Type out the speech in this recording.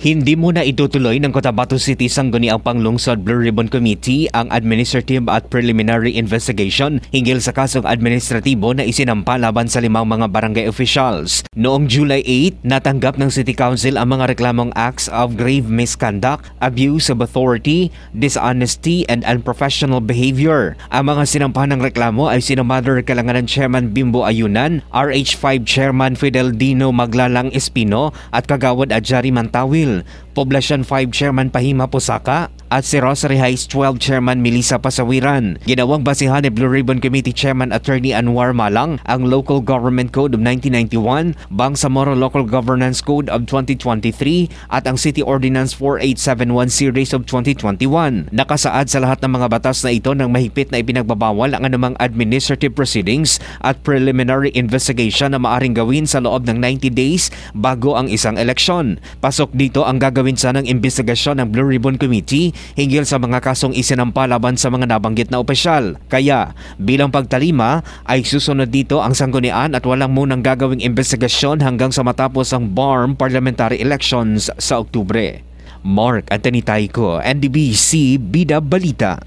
Hindi muna itutuloy ng Cotabato City Sangguniang Panglungsod Blue Ribbon Committee ang administrative at preliminary investigation hinggil sa kasong administratibo na isinampa laban sa 5 mga barangay officials. Noong July 8, natanggap ng City Council ang mga reklamong acts of grave misconduct, abuse of authority, dishonesty, and unprofessional behavior. Ang mga sinampa ng reklamo ay sina Mother Kalanganan Chairman Bimbo Ayunan, RH5 Chairman Fidel Dino Maglalang Espino at Kagawad Adjari Mantawil, Poblasyon 5 Chairman Pahima Pusaka at si Rosary Heights 12 Chairman Melissa Pasawiran. Ginawang basihan ni Blue Ribbon Committee Chairman Attorney Anwar Malang ang Local Government Code of 1991, Bangsamoro Local Governance Code of 2023 at ang City Ordinance 4871 Series of 2021. Nakasaad sa lahat ng mga batas na ito ng mahigpit na ipinagbabawal ang anumang administrative proceedings at preliminary investigation na maaring gawin sa loob ng 90 days bago ang isang eleksyon. Pasok dito ang gagawin sanang investigasyon ng Blue Ribbon Committee hinggil sa mga kasong isinampa laban sa mga nabanggit na opisyal. Kaya bilang pagtalima ay susunod dito ang sanggunian at walang munang gagawing investigasyon hanggang sa matapos ang BARM parliamentary elections sa Oktubre. Mark Anthony Tayco, NDBC Bida Balita.